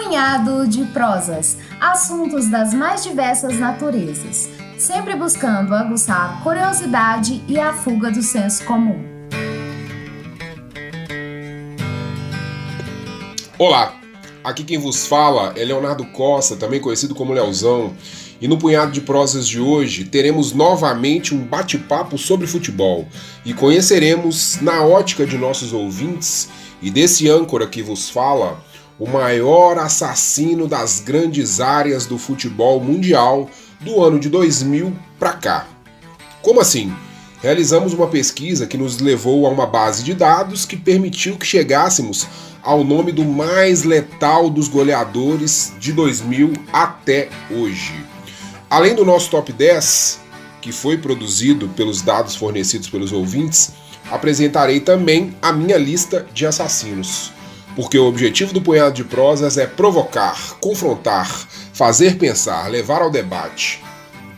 Punhado de prosas, assuntos das mais diversas naturezas, sempre buscando aguçar a curiosidade e a fuga do senso comum. Olá, aqui quem vos fala é Leonardo Costa, também conhecido como Leozão, e no Punhado de Prosas de hoje teremos novamente um bate-papo sobre futebol e conheceremos, na ótica de nossos ouvintes e desse âncora que vos fala, o maior assassino das grandes áreas do futebol mundial do ano de 2000 para cá. Como assim? Realizamos uma pesquisa que nos levou a uma base de dados que permitiu que chegássemos ao nome do mais letal dos goleadores de 2000 até hoje. Além do nosso top 10, que foi produzido pelos dados fornecidos pelos ouvintes, apresentarei também a minha lista de assassinos. Porque o objetivo do Punhado de Prosas é provocar, confrontar, fazer pensar, levar ao debate.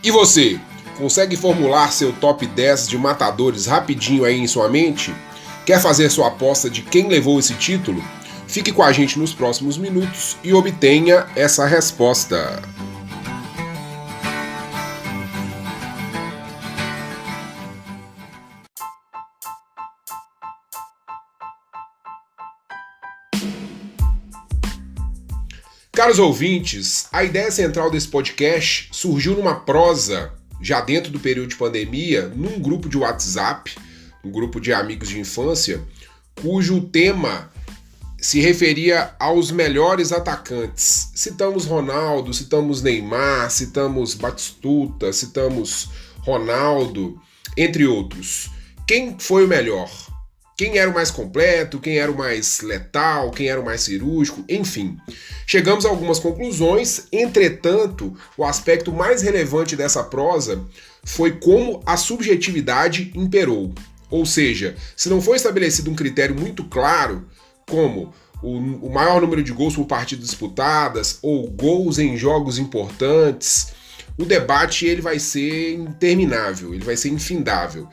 E você, consegue formular seu top 10 de matadores rapidinho aí em sua mente? Quer fazer sua aposta de quem levou esse título? Fique com a gente nos próximos minutos e obtenha essa resposta. Caros ouvintes, a ideia central desse podcast surgiu numa prosa, já dentro do período de pandemia, num grupo de WhatsApp, um grupo de amigos de infância, cujo tema se referia aos melhores atacantes. Citamos Ronaldo, citamos Neymar, citamos Batistuta, citamos Ronaldo, entre outros. Quem foi o melhor? Quem era o mais completo, quem era o mais letal, quem era o mais cirúrgico, enfim. Chegamos a algumas conclusões, entretanto, o aspecto mais relevante dessa prosa foi como a subjetividade imperou. Ou seja, se não foi estabelecido um critério muito claro, como o maior número de gols por partidas disputadas ou gols em jogos importantes, o debate ele vai ser interminável, ele vai ser infindável.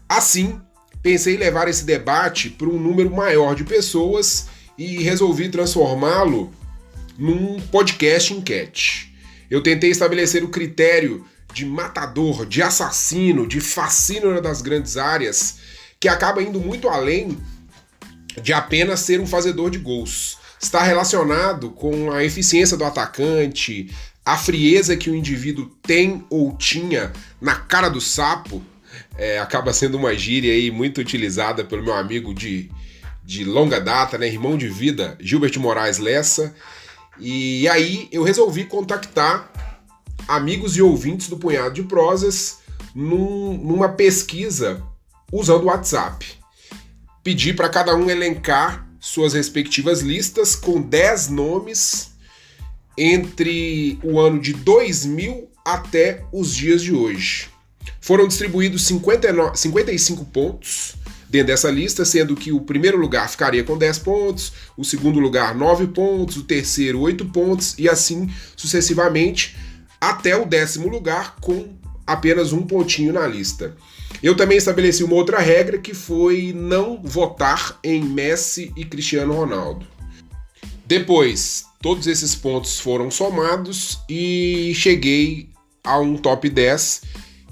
Assim, pensei em levar esse debate para um número maior de pessoas e resolvi transformá-lo num podcast enquete. Eu tentei estabelecer o critério de matador, de assassino, de fascínora das grandes áreas, que acaba indo muito além de apenas ser um fazedor de gols. Está relacionado com a eficiência do atacante, a frieza que o indivíduo tem ou tinha na cara do sapo. Acaba sendo uma gíria aí muito utilizada pelo meu amigo de longa data, né, irmão de vida, Gilbert Moraes Lessa. E aí eu resolvi contactar amigos e ouvintes do Punhado de Prosas numa pesquisa usando o WhatsApp. Pedi para cada um elencar suas respectivas listas com 10 nomes entre o ano de 2000 até os dias de hoje. Foram distribuídos 55 pontos dentro dessa lista, sendo que o primeiro lugar ficaria com 10 pontos, o segundo lugar 9 pontos, o terceiro 8 pontos e assim sucessivamente até o 10º lugar com apenas um pontinho na lista. Eu também estabeleci uma outra regra que foi não votar em Messi e Cristiano Ronaldo. Depois, todos esses pontos foram somados e cheguei a um top 10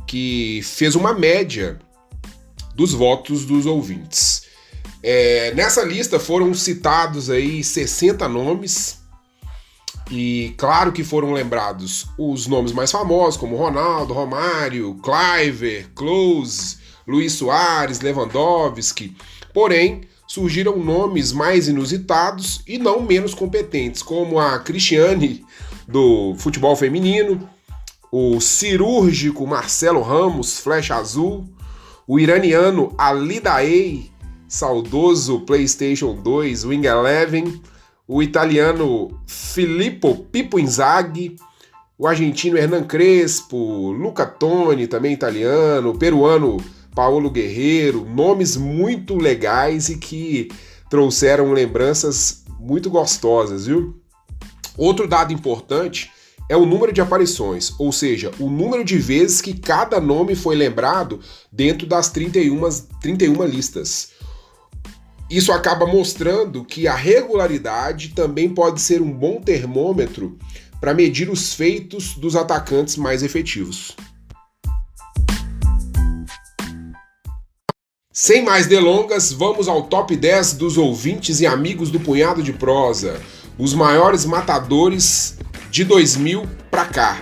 que fez uma média dos votos dos ouvintes. Nessa lista foram citados aí 60 nomes e claro que foram lembrados os nomes mais famosos como Ronaldo, Romário, Kluivert, Klose, Luiz Soares, Lewandowski, porém surgiram nomes mais inusitados e não menos competentes, como a Cristiane do futebol feminino, o cirúrgico Marcelo Ramos, flecha azul, o iraniano Ali Daei, saudoso PlayStation 2, Wing Eleven, o italiano Filippo Pippo Inzaghi, o argentino Hernan Crespo, Luca Toni, também italiano, o peruano Paulo Guerreiro, nomes muito legais e que trouxeram lembranças muito gostosas, viu? Outro dado importante é o número de aparições, ou seja, o número de vezes que cada nome foi lembrado dentro das 31 listas. Isso acaba mostrando que a regularidade também pode ser um bom termômetro para medir os feitos dos atacantes mais efetivos. Sem mais delongas, vamos ao top 10 dos ouvintes e amigos do Punhado de Prosa, os maiores matadores de 2000 pra cá.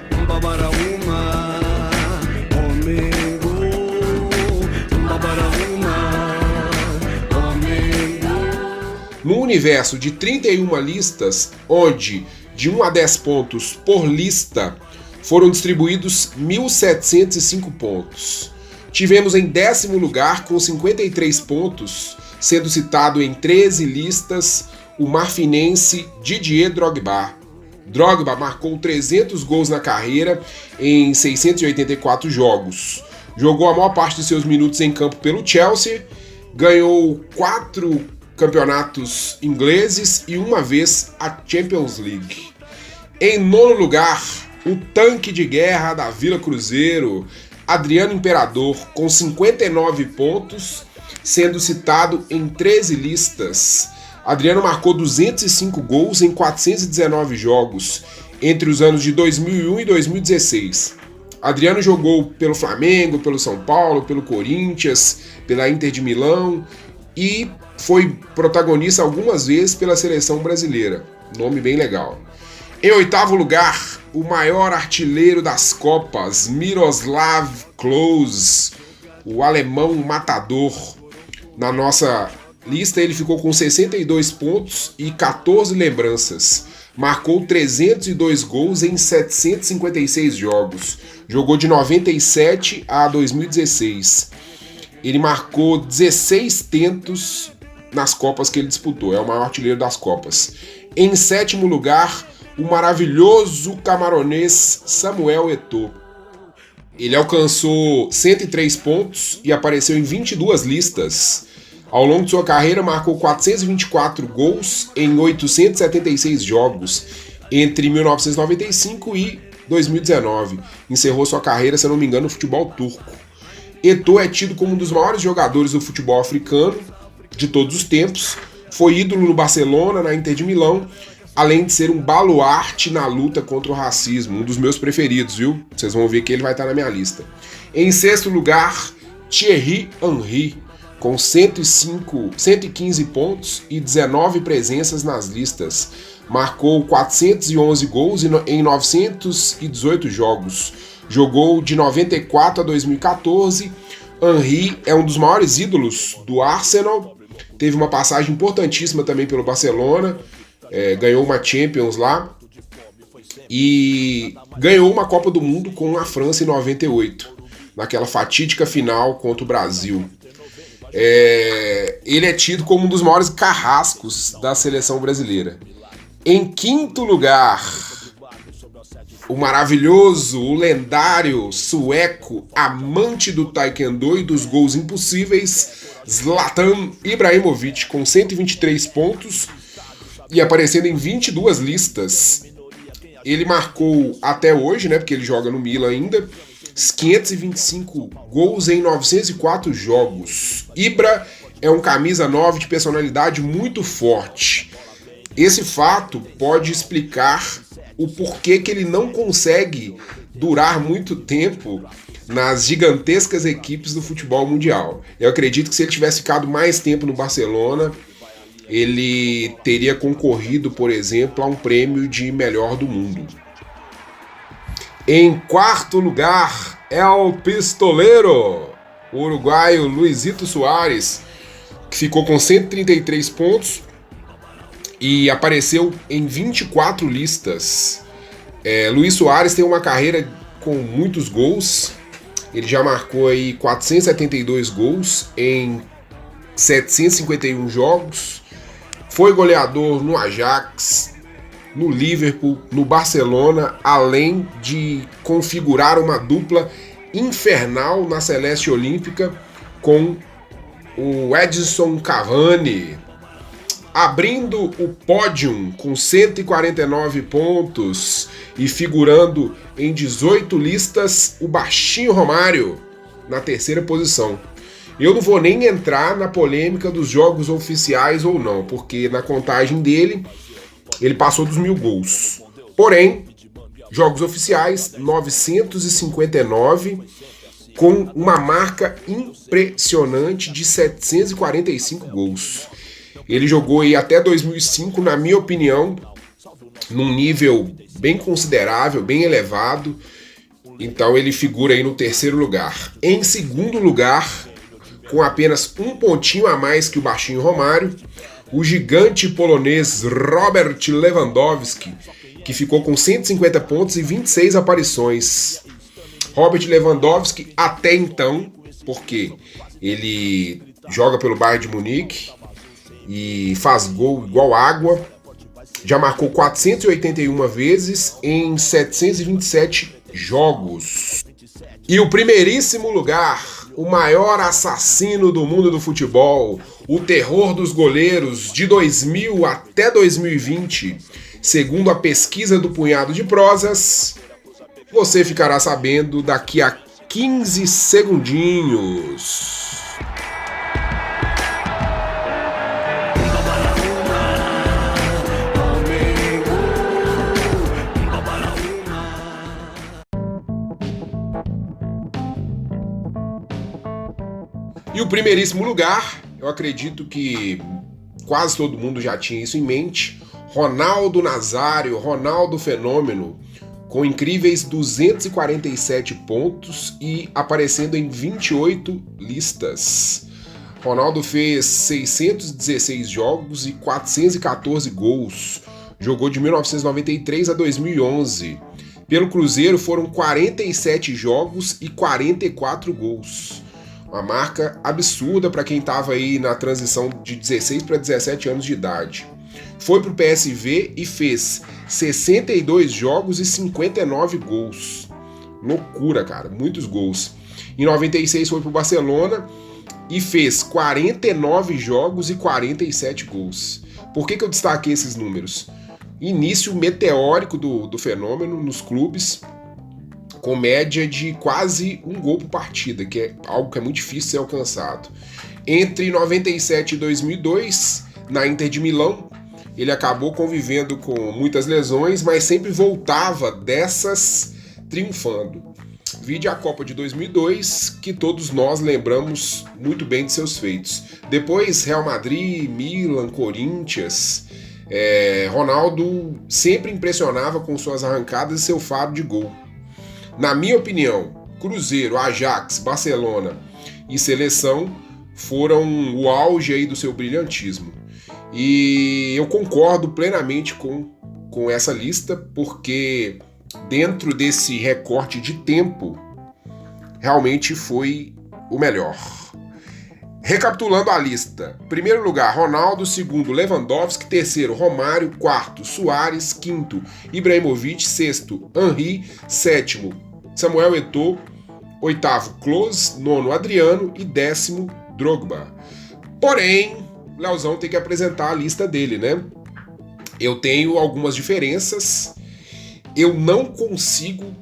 No universo de 31 listas, onde de 1 a 10 pontos por lista foram distribuídos 1.705 pontos. Tivemos em 10º lugar, com 53 pontos, sendo citado em 13 listas, o marfinense Didier Drogba. Drogba marcou 300 gols na carreira em 684 jogos. Jogou a maior parte de seus minutos em campo pelo Chelsea, ganhou 4 campeonatos ingleses e uma vez a Champions League. Em 9º lugar, o tanque de guerra da Vila Cruzeiro, Adriano Imperador, com 59 pontos, sendo citado em 13 listas. Adriano marcou 205 gols em 419 jogos entre os anos de 2001 e 2016. Adriano jogou pelo Flamengo, pelo São Paulo, pelo Corinthians, pela Inter de Milão e foi protagonista algumas vezes pela seleção brasileira. Nome bem legal. Em 8º lugar, o maior artilheiro das Copas, Miroslav Klose, o alemão matador. Na nossa lista ele ficou com 62 pontos e 14 lembranças. Marcou 302 gols em 756 jogos. Jogou de 97 a 2016. Ele marcou 16 tentos nas Copas que ele disputou. É o maior artilheiro das Copas. Em 7º lugar, o maravilhoso camaronês Samuel Eto'o. Ele alcançou 103 pontos e apareceu em 22 listas. Ao longo de sua carreira, marcou 424 gols em 876 jogos entre 1995 e 2019. Encerrou sua carreira, se não me engano, no futebol turco. Eto'o é tido como um dos maiores jogadores do futebol africano de todos os tempos. Foi ídolo no Barcelona, na Inter de Milão, além de ser um baluarte na luta contra o racismo, um dos meus preferidos, viu? Vocês vão ver que ele vai estar na minha lista. Em 6º lugar, Thierry Henry, com 115 pontos e 19 presenças nas listas. Marcou 411 gols em 918 jogos. Jogou de 94 a 2014. Henry é um dos maiores ídolos do Arsenal. Teve uma passagem importantíssima também pelo Barcelona. Ganhou uma Champions lá e ganhou uma Copa do Mundo com a França em 98, naquela fatídica final contra o Brasil. Ele é tido como um dos maiores carrascos da seleção brasileira. Em 5º lugar, o maravilhoso, o lendário sueco, amante do taekwondo e dos gols impossíveis, Zlatan Ibrahimovic, com 123 pontos e aparecendo em 22 listas. Ele marcou até hoje, né, porque ele joga no Milan ainda, 525 gols em 904 jogos. Ibra é um camisa 9 de personalidade muito forte. Esse fato pode explicar o porquê que ele não consegue durar muito tempo nas gigantescas equipes do futebol mundial. Eu acredito que se ele tivesse ficado mais tempo no Barcelona, ele teria concorrido, por exemplo, a um prêmio de melhor do mundo. Em 4º lugar, El Pistoleiro, o uruguaio Luizito Soares, que ficou com 133 pontos e apareceu em 24 listas. Luiz Soares tem uma carreira com muitos gols. Ele já marcou aí 472 gols em 751 jogos. Foi goleador no Ajax, no Liverpool, no Barcelona, além de configurar uma dupla infernal na Celeste Olímpica com o Edinson Cavani. Abrindo o pódio com 149 pontos e figurando em 18 listas, o baixinho Romário, na 3ª posição. Eu não vou nem entrar na polêmica dos jogos oficiais ou não, porque na contagem dele, ele passou dos 1.000 gols. Porém, jogos oficiais, 959, com uma marca impressionante de 745 gols. Ele jogou aí até 2005, na minha opinião, num nível bem considerável, bem elevado. Então ele figura aí no terceiro lugar. Em segundo lugar, com apenas um pontinho a mais que o baixinho Romário, o gigante polonês Robert Lewandowski, que ficou com 150 pontos e 26 aparições. Robert Lewandowski até então, porque ele joga pelo Bayern de Munique e faz gol igual água, já marcou 481 vezes em 727 jogos. E o primeiríssimo lugar, o maior assassino do mundo do futebol, o terror dos goleiros de 2000 até 2020, segundo a pesquisa do Punhado de Prosas, você ficará sabendo daqui a 15 segundinhos. E o primeiríssimo lugar, eu acredito que quase todo mundo já tinha isso em mente, Ronaldo Nazário, Ronaldo Fenômeno, com incríveis 247 pontos e aparecendo em 28 listas. Ronaldo fez 616 jogos e 414 gols. Jogou de 1993 a 2011. Pelo Cruzeiro foram 47 jogos e 44 gols. Uma marca absurda para quem estava aí na transição de 16 para 17 anos de idade. Foi para o PSV e fez 62 jogos e 59 gols. Loucura, cara, muitos gols. Em 96 foi para o Barcelona e fez 49 jogos e 47 gols. Por que eu destaquei esses números? Início meteórico do Fenômeno nos clubes, com média de quase um gol por partida, que é algo que é muito difícil ser alcançado. Entre 97 e 2002, na Inter de Milão, ele acabou convivendo com muitas lesões, mas sempre voltava dessas triunfando. Vide a Copa de 2002, que todos nós lembramos muito bem de seus feitos. Depois, Real Madrid, Milan, Corinthians. Ronaldo sempre impressionava com suas arrancadas e seu faro de gol. Na minha opinião, Cruzeiro, Ajax, Barcelona e Seleção foram o auge aí do seu brilhantismo. E eu concordo plenamente com essa lista, porque dentro desse recorte de tempo, realmente foi o melhor. Recapitulando a lista: primeiro lugar, Ronaldo; segundo, Lewandowski; terceiro, Romário; quarto, Suárez; quinto, Ibrahimovic; sexto, Henry; sétimo, Samuel Eto'o; oitavo, Klose; nono, Adriano e décimo, Drogba. Porém, Leozão tem que apresentar a lista dele, né? Eu tenho algumas diferenças. Eu não consigo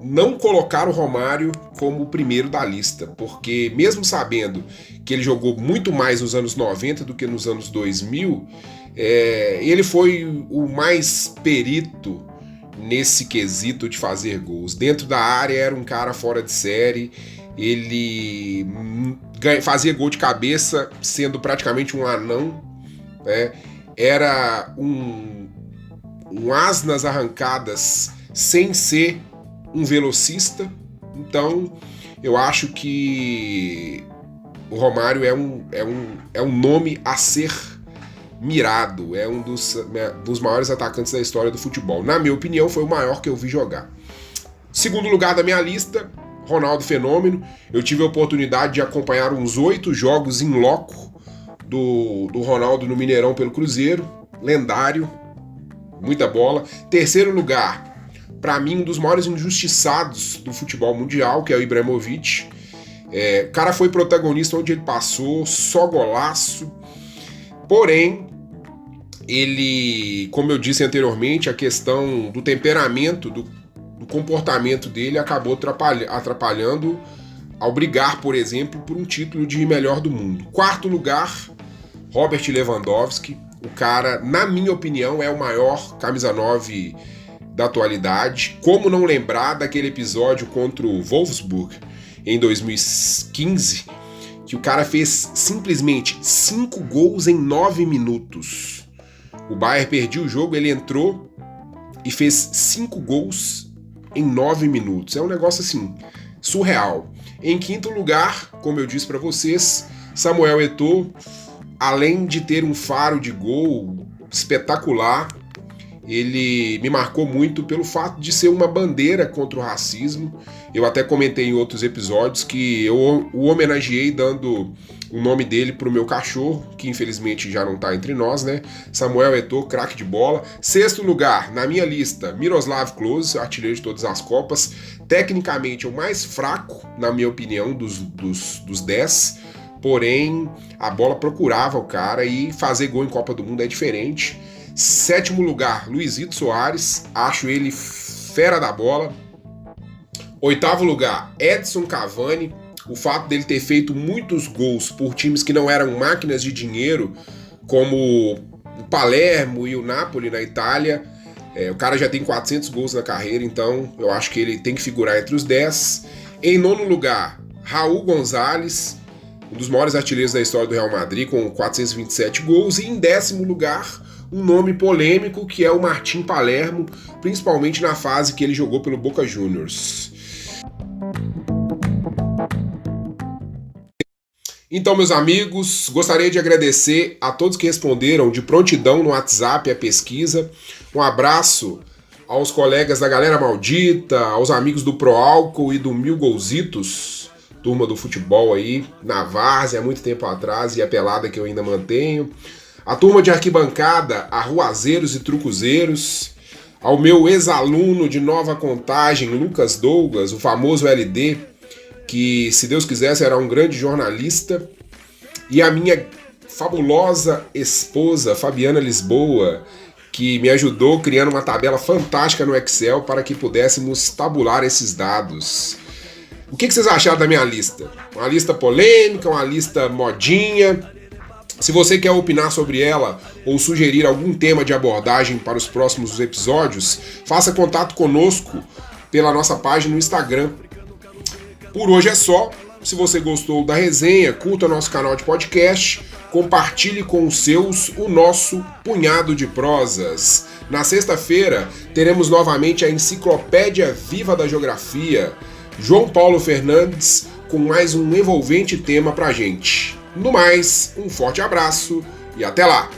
não colocar o Romário como o primeiro da lista, porque mesmo sabendo que ele jogou muito mais nos anos 90 do que nos anos 2000, ele foi o mais perito nesse quesito de fazer gols. Dentro da área era um cara fora de série, ele fazia gol de cabeça sendo praticamente um anão, né? Era um as nas arrancadas sem ser um velocista. Então eu acho que o Romário é um nome a ser mirado, é um dos maiores atacantes da história do futebol. Na minha opinião, foi o maior que eu vi jogar. Segundo lugar da minha lista, Ronaldo Fenômeno. Eu tive a oportunidade de acompanhar uns 8 jogos in loco do Ronaldo no Mineirão pelo Cruzeiro. Lendário, muita bola. Terceiro lugar, para mim, um dos maiores injustiçados do futebol mundial, que é o Ibrahimovic. O cara foi protagonista onde ele passou, só golaço. Porém, ele, como eu disse anteriormente, a questão do temperamento, do comportamento dele acabou atrapalhando ao brigar, por exemplo, por um título de melhor do mundo. Quarto lugar, Robert Lewandowski. O cara, na minha opinião, é o maior camisa 9 da atualidade. Como não lembrar daquele episódio contra o Wolfsburg em 2015, que o cara fez simplesmente 5 gols em 9 minutos. O Bayern perdia o jogo, ele entrou e fez 5 gols em 9 minutos. É um negócio assim, surreal. Em quinto lugar, como eu disse para vocês, Samuel Eto'o, além de ter um faro de gol espetacular, ele me marcou muito pelo fato de ser uma bandeira contra o racismo. Eu até comentei em outros episódios que eu o homenageei dando o nome dele pro meu cachorro, que infelizmente já não tá entre nós, né? Samuel Eto'o, craque de bola. Sexto lugar, na minha lista, Miroslav Klose, artilheiro de todas as Copas. Tecnicamente, o mais fraco, na minha opinião, dos 10. Porém, a bola procurava o cara e fazer gol em Copa do Mundo é diferente. Sétimo lugar, Luizito Soares, acho ele fera da bola. Oitavo lugar, Edson Cavani. O fato dele ter feito muitos gols por times que não eram máquinas de dinheiro, como o Palermo e o Napoli na Itália. O cara já tem 400 gols na carreira, então eu acho que ele tem que figurar entre os 10. Em nono lugar, Raul Gonzalez, um dos maiores artilheiros da história do Real Madrid, com 427 gols. E em décimo lugar, um nome polêmico, que é o Martim Palermo, principalmente na fase que ele jogou pelo Boca Juniors. Então, meus amigos, gostaria de agradecer a todos que responderam de prontidão no WhatsApp a pesquisa. Um abraço aos colegas da Galera Maldita, aos amigos do Pro Álcool e do Mil Golzitos, turma do futebol aí, na várzea, há muito tempo atrás, e a pelada que eu ainda mantenho. A turma de arquibancada, arruazeiros e trucuzeiros. Ao meu ex-aluno de Nova Contagem, Lucas Douglas, o famoso LD, que, se Deus quiser, será um grande jornalista. E a minha fabulosa esposa, Fabiana Lisboa, que me ajudou criando uma tabela fantástica no Excel para que pudéssemos tabular esses dados. O que vocês acharam da minha lista? Uma lista polêmica, uma lista modinha? Se você quer opinar sobre ela ou sugerir algum tema de abordagem para os próximos episódios, faça contato conosco pela nossa página no Instagram. Por hoje é só. Se você gostou da resenha, curta nosso canal de podcast, compartilhe com os seus o nosso Punhado de Prosas. Na sexta-feira, teremos novamente a Enciclopédia Viva da Geografia, João Paulo Fernandes, com mais um envolvente tema pra gente. No mais, um forte abraço e até lá!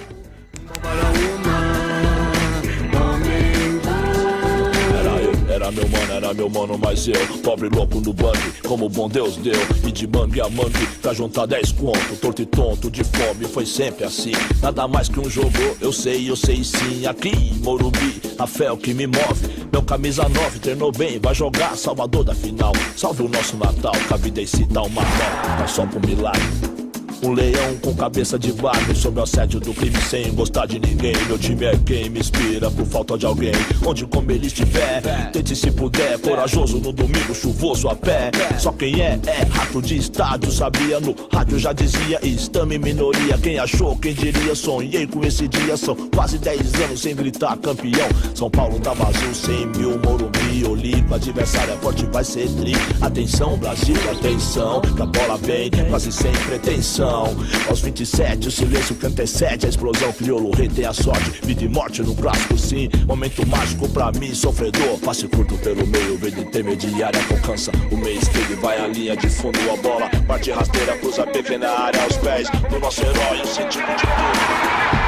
Era meu mano, mas eu, pobre louco no bug, como bom Deus deu. E de mangue a mangue, pra juntar 10 conto, torto e tonto de fome, foi sempre assim. Nada mais que um jogo, eu sei sim. Aqui em Morumbi, a fé é o que me move. Meu camisa 9 treinou bem, vai jogar Salvador da final. Salve o nosso Natal, que a vida em si dá uma dó, mas só por milagre. Um leão com cabeça de barro, sob o assédio do crime sem gostar de ninguém. Meu time é quem me inspira por falta de alguém. Onde como ele estiver, tente se puder. Corajoso no domingo, chuvoso a pé. Só quem é rato de estádio, sabia? No rádio já dizia, estamos em minoria. Quem achou, quem diria, sonhei com esse dia. São quase 10 anos sem gritar campeão. São Paulo tá vazio, 100 mil, Morumbi, Olímpia. Adversário é forte, vai ser tri. Atenção Brasil, atenção, que a bola vem quase sem pretensão. Aos 27, o silêncio que antecede a explosão. Crioulo, rei tem a sorte, vida e morte no clássico sim. Momento mágico pra mim, sofredor. Passe curto pelo meio, verde intermediária, alcança o meio esquerdo, vai a linha de fundo. A bola parte rasteira, cruza pequena área aos pés do nosso herói, o sentido de tudo.